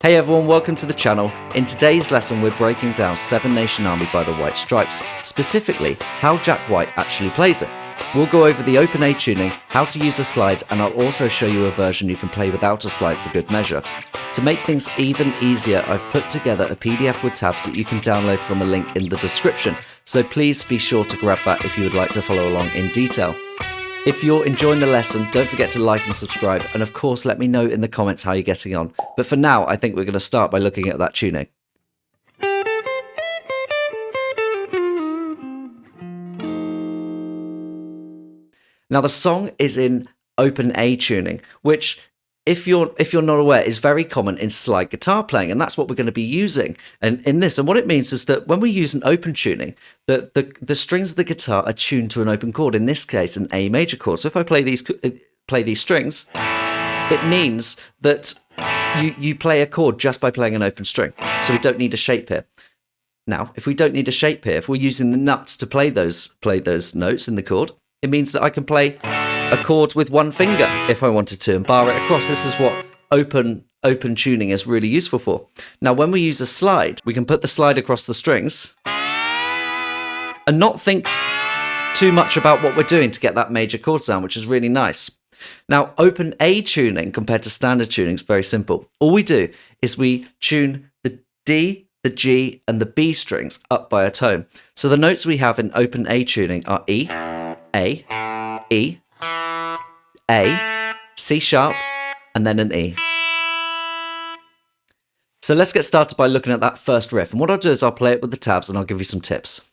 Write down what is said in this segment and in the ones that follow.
Hey everyone, welcome to the channel. In today's lesson we're breaking down Seven Nation Army by the White Stripes, specifically how Jack White actually plays it. We'll go over the open A tuning, how to use a slide, and I'll also show you a version you can play without a slide for good measure. To make things even easier, I've put together a PDF with tabs that you can download from the link in the description, so please be sure to grab that if you would like to follow along in detail. If you're enjoying the lesson, don't forget to like and subscribe, and of course let me know in the comments how you're getting on. But for now, I think we're going to start by looking at that tuning. Now the song is in open A tuning, which if you're not aware is very common in slide guitar playing, and that's what we're going to be using in this. And what it means is that when we use an open tuning, the strings of the guitar are tuned to an open chord, in this case an A major chord. So if I play these strings, it means that you play a chord just by playing an open string. So we don't need a shape here. Now, if we don't need a shape here, if we're using the nuts to play those notes in the chord, it means that I can play a chord with one finger if I wanted to and bar it across. This is what open tuning is really useful for. Now, when we use a slide, we can put the slide across the strings and not think too much about what we're doing to get that major chord sound, which is really nice. Now, open A tuning compared to standard tuning is very simple. All we do is we tune the D, the G, and the B strings up by a tone. So the notes we have in open A tuning are E, E, A, C sharp, and then an E. So let's get started by looking at that first riff. And what I'll do is I'll play it with the tabs and I'll give you some tips.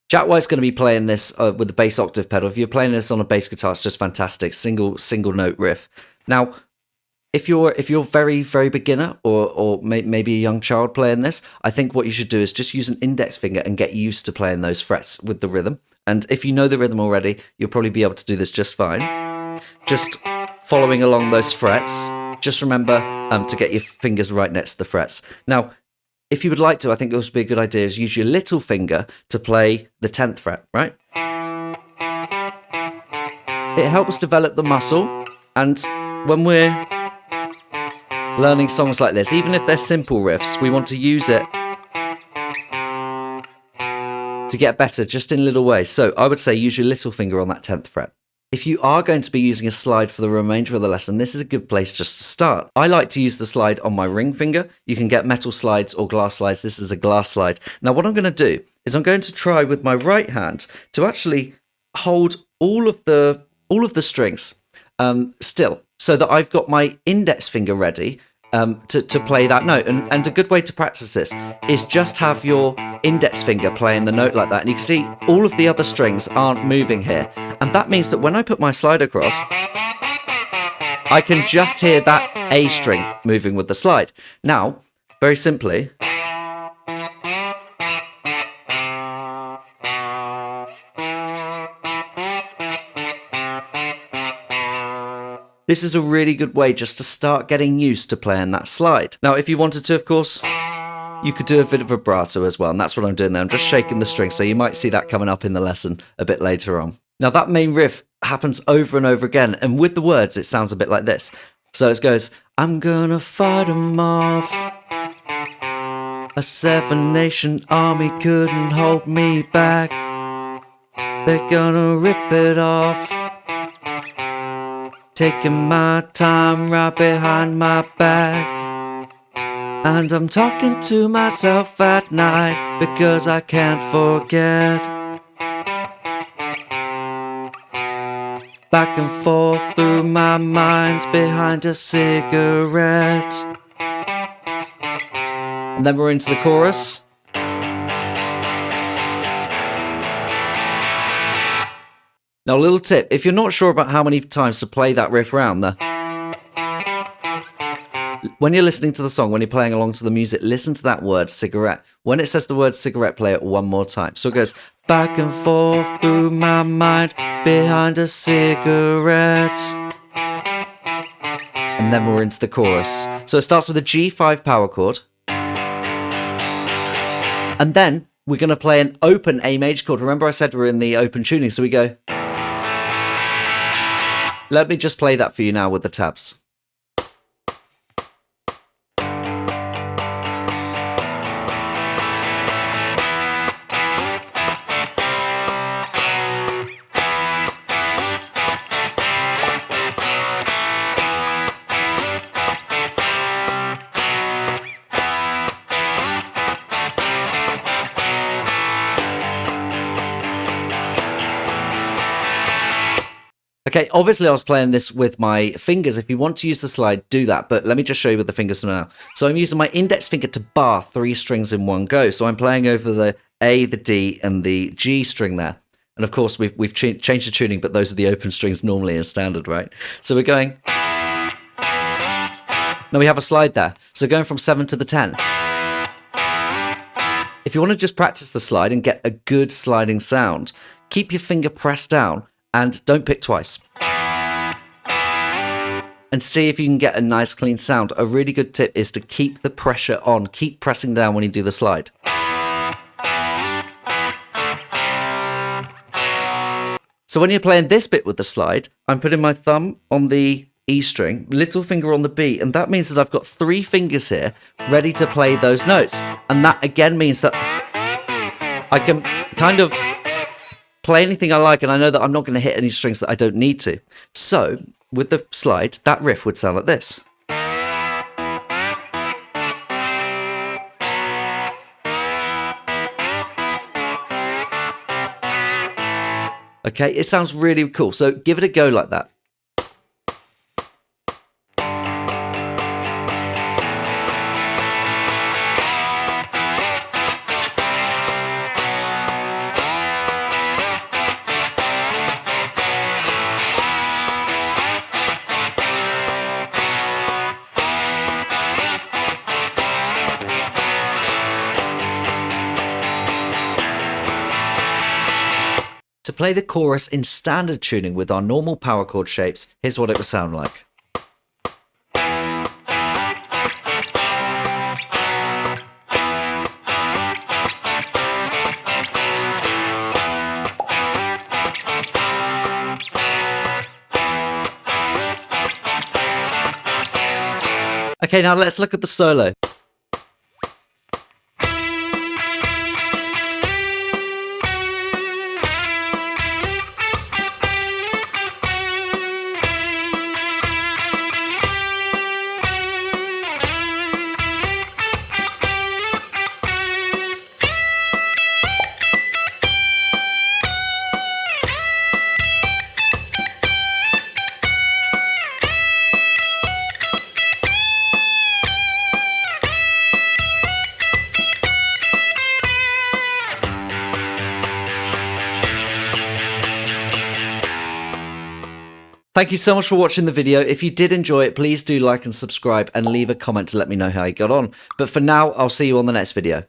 Jack White's going to be playing this with the bass octave pedal. If you're playing this on a bass guitar, it's just fantastic. Single note riff. Now, if you're very, very beginner or maybe a young child playing this, I think what you should do is just use an index finger and get used to playing those frets with the rhythm. And if you know the rhythm already, you'll probably be able to do this just fine. Just following along those frets. Just remember to get your fingers right next to the frets. Now, if you would like to, I think it would be a good idea is use your little finger to play the 10th fret, right? It helps develop the muscle, and when we're learning songs like this, even if they're simple riffs, we want to use it to get better just in little ways. So I would say use your little finger on that 10th fret. If you are going to be using a slide for the remainder of the lesson, this is a good place just to start. I like to use the slide on my ring finger. You can get metal slides or glass slides. This is a glass slide. Now what I'm going to do is I'm going to try with my right hand to actually hold all of the strings still, so that I've got my index finger ready to play that note. And a good way to practice this is just have your index finger playing the note like that. And you can see all of the other strings aren't moving here. And that means that when I put my slide across, I can just hear that A string moving with the slide. Now, very simply, this is a really good way just to start getting used to playing that slide. Now, if you wanted to, of course, you could do a bit of vibrato as well, and that's what I'm doing there. I'm just shaking the string, so you might see that coming up in the lesson a bit later on. Now, that main riff happens over and over again, and with the words, it sounds a bit like this. So it goes, I'm gonna fight 'em off. A seven-nation army couldn't hold me back. They're gonna rip it off. Taking my time right behind my back. And I'm talking to myself at night because I can't forget. Back and forth through my mind behind a cigarette. And then we're into the chorus. Now, a little tip, if you're not sure about how many times to play that riff round, when you're listening to the song, when you're playing along to the music, listen to that word cigarette. When it says the word cigarette, play it one more time. So it goes back and forth through my mind behind a cigarette. And then we're into the chorus. So it starts with a G5 power chord. And then we're going to play an open A major chord. Remember I said we're in the open tuning, so we go. Let me just play that for you now with the tabs. Okay, obviously I was playing this with my fingers. If you want to use the slide, do that. But let me just show you with the fingers now. So I'm using my index finger to bar 3 strings in one go. So I'm playing over the A, the D, and the G string there. And of course, we've changed the tuning, but those are the open strings normally in standard, right? So we're going. Now we have a slide there. So going from 7 to the 10. If you want to just practice the slide and get a good sliding sound, keep your finger pressed down. And don't pick twice. And see if you can get a nice clean sound. A really good tip is to keep the pressure on. Keep pressing down when you do the slide. So when you're playing this bit with the slide, I'm putting my thumb on the E string, little finger on the B, and that means that I've got 3 fingers here ready to play those notes. And that again means that I can kind of play anything I like, and I know that I'm not going to hit any strings that I don't need to. So, with the slide, that riff would sound like this. Okay, it sounds really cool, so give it a go like that. To play the chorus in standard tuning with our normal power chord shapes, here's what it would sound like. Okay, now let's look at the solo. Thank you so much for watching the video. If you did enjoy it, please do like and subscribe and leave a comment to let me know how you got on. But for now, I'll see you on the next video.